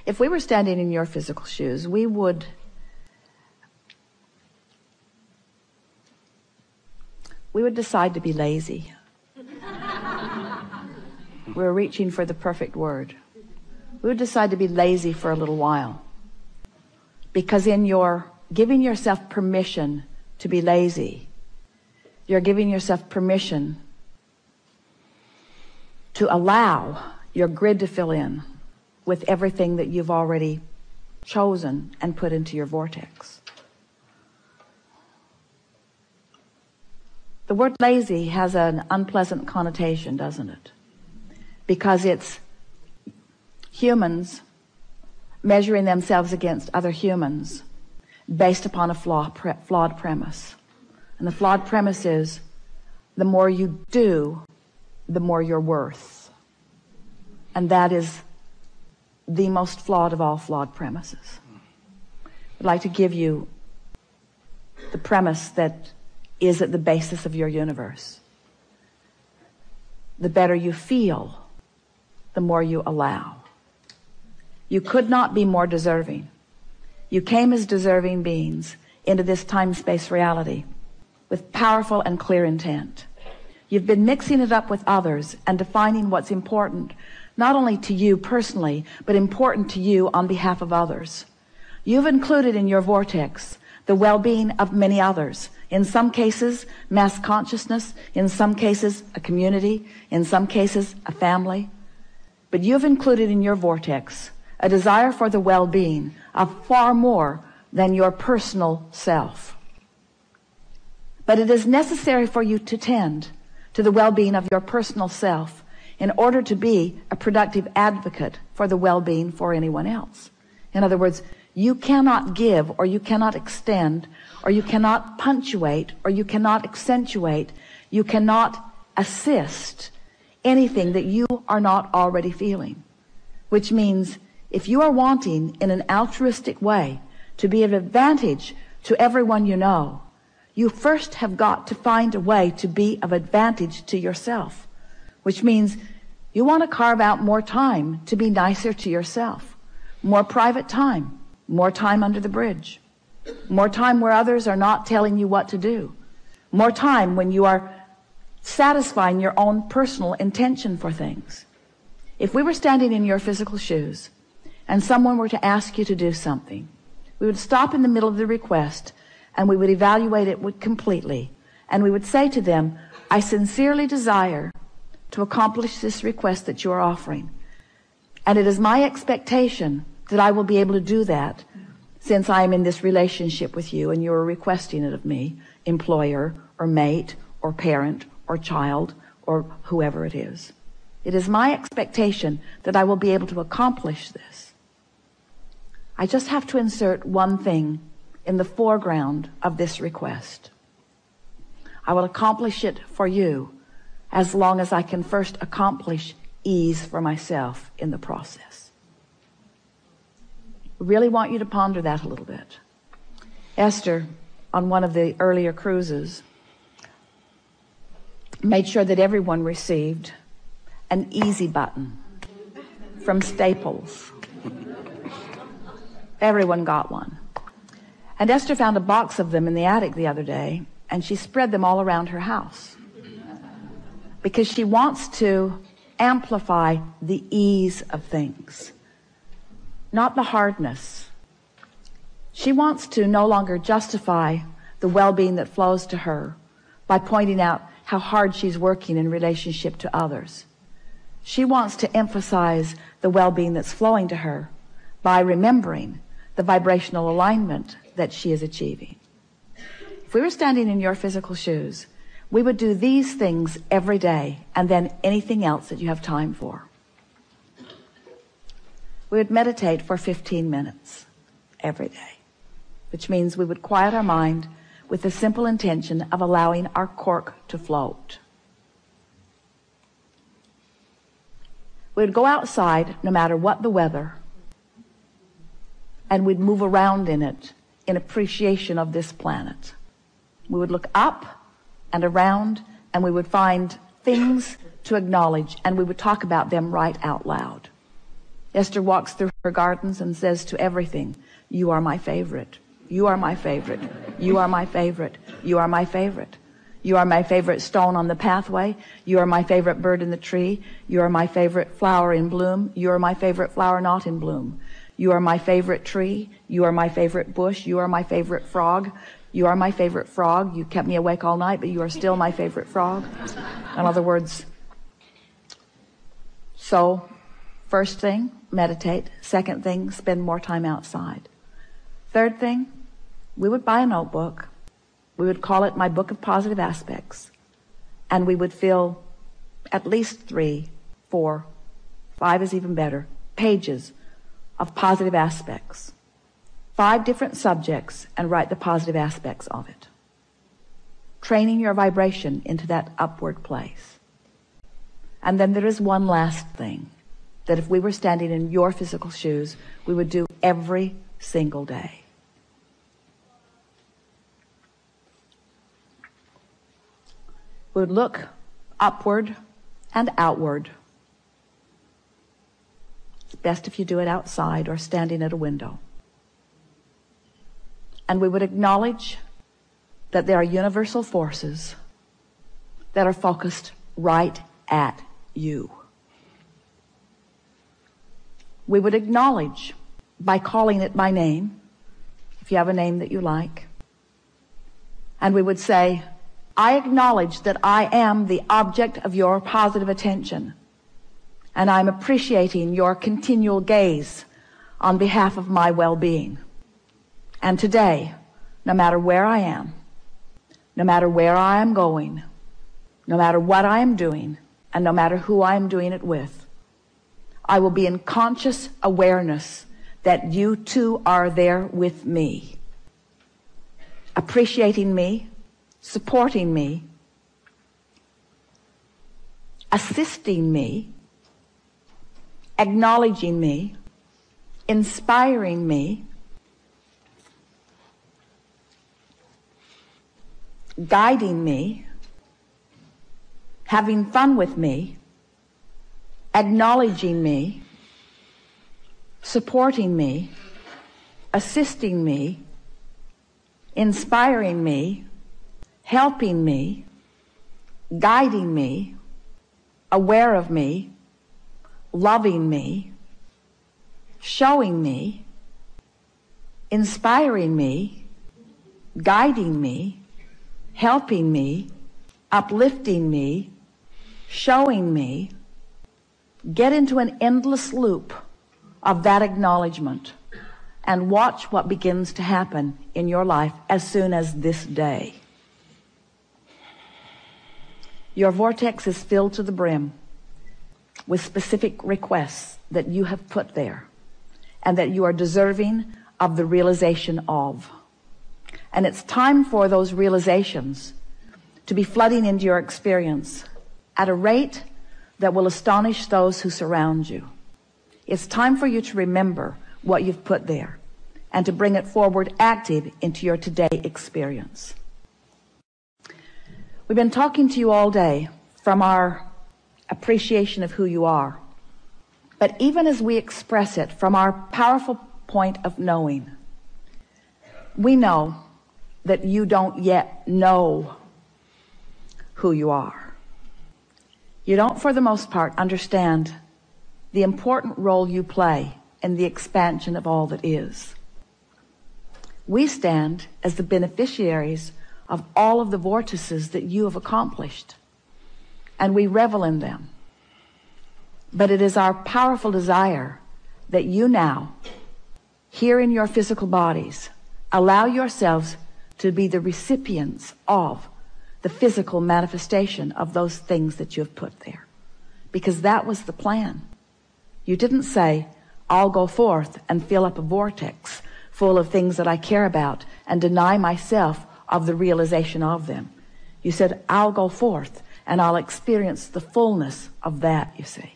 If we were standing in your physical shoes, we would decide to be lazy. We're reaching for the perfect word. We would decide to be lazy for a little while. Because in your giving yourself permission to be lazy, you're giving yourself permission to allow your grid to fill in with everything that you've already chosen and put into your vortex. The word lazy has an unpleasant connotation, doesn't it? Because it's humans measuring themselves against other humans based upon a flawed premise. And the flawed premise is, the more you do, the more you're worth. And that is the most flawed of all flawed premises. I'd like to give you the premise that is at the basis of your universe. The better you feel, the more you allow. You could not be more deserving. You came as deserving beings into this time-space reality with powerful and clear intent. You've been mixing it up with others and defining what's important, not only to you personally, but important to you on behalf of others. You've included in your vortex the well-being of many others. In some cases, mass consciousness. In some cases, a community. In some cases, a family. But you've included in your vortex a desire for the well-being of far more than your personal self. But it is necessary for you to tend to the well-being of your personal self in order to be a productive advocate for the well-being for anyone else. In other words, you cannot give, or you cannot extend, or you cannot punctuate, or you cannot accentuate, you cannot assist anything that you are not already feeling. Which means, if you are wanting in an altruistic way to be of advantage to everyone you know, you first have got to find a way to be of advantage to yourself. Which means you want to carve out more time to be nicer to yourself. More private time. More time under the bridge. More time where others are not telling you what to do. More time when you are satisfying your own personal intention for things. If we were standing in your physical shoes and someone were to ask you to do something, we would stop in the middle of the request and we would evaluate it completely. And we would say to them, I sincerely desire to accomplish this request that you are offering. And it is my expectation that I will be able to do that since I am in this relationship with you and you are requesting it of me, employer or mate or parent or child or whoever it is. It is my expectation that I will be able to accomplish this. I just have to insert one thing in the foreground of this request. I will accomplish it for you as long as I can first accomplish ease for myself in the process. I really want you to ponder that a little bit. Esther, on one of the earlier cruises, made sure that everyone received an easy button from Staples. Everyone got one. And Esther found a box of them in the attic the other day, and she spread them all around her house because she wants to amplify the ease of things, not the hardness. She wants to no longer justify the well-being that flows to her by pointing out how hard she's working in relationship to others. She wants to emphasize the well-being that's flowing to her by remembering the vibrational alignment that she is achieving. If we were standing in your physical shoes, we would do these things every day and then anything else that you have time for. We would meditate for 15 minutes every day, which means we would quiet our mind with the simple intention of allowing our cork to float. We would go outside no matter what the weather, and we'd move around in it in appreciation of this planet. We would look up and around, and we would find things to acknowledge, and we would talk about them right out loud. Esther walks through her gardens and says to everything, you are my favorite. You are my favorite. You are my favorite. You are my favorite. You are my favorite stone on the pathway. You are my favorite bird in the tree. You are my favorite flower in bloom. You are my favorite flower not in bloom. You are my favorite tree. You are my favorite bush. You are my favorite frog. You are my favorite frog. You kept me awake all night, but you are still my favorite frog. In other words, so first thing, meditate. Second thing, spend more time outside. Third thing, we would buy a notebook. We would call it my book of positive aspects. And we would fill at least 3, 4, 5 is even better, pages of positive aspects. 5 different subjects, and write the positive aspects of it. Training your vibration into that upward place. And then there is one last thing that if we were standing in your physical shoes, we would do every single day. We would look upward and outward. It's best if you do it outside or standing at a window. And we would acknowledge that there are universal forces that are focused right at you. We would acknowledge by calling it by name, if you have a name that you like. And we would say, I acknowledge that I am the object of your positive attention, and I'm appreciating your continual gaze on behalf of my well-being. And today, no matter where I am, no matter where I am going, no matter what I am doing, and no matter who I am doing it with, I will be in conscious awareness that you too are there with me, appreciating me, supporting me, assisting me, acknowledging me, inspiring me, guiding me, having fun with me, acknowledging me, supporting me, assisting me, inspiring me, helping me, guiding me, aware of me, loving me, showing me, inspiring me, guiding me, helping me, uplifting me, showing me. Get into an endless loop of that acknowledgement and watch what begins to happen in your life as soon as this day. Your vortex is filled to the brim with specific requests that you have put there and that you are deserving of the realization of. And it's time for those realizations to be flooding into your experience at a rate that will astonish those who surround you. It's time for you to remember what you've put there and to bring it forward active into your today experience. We've been talking to you all day from our appreciation of who you are. But even as we express it from our powerful point of knowing, we know that you don't yet know who you are. You don't, for the most part, understand the important role you play in the expansion of all that is. We stand as the beneficiaries of all of the vortices that you have accomplished, and we revel in them. But it is our powerful desire that you now, here in your physical bodies, allow yourselves to be the recipients of the physical manifestation of those things that you have put there. Because that was the plan. You didn't say, I'll go forth and fill up a vortex full of things that I care about and deny myself of the realization of them. You said, I'll go forth and I'll experience the fullness of that, you see.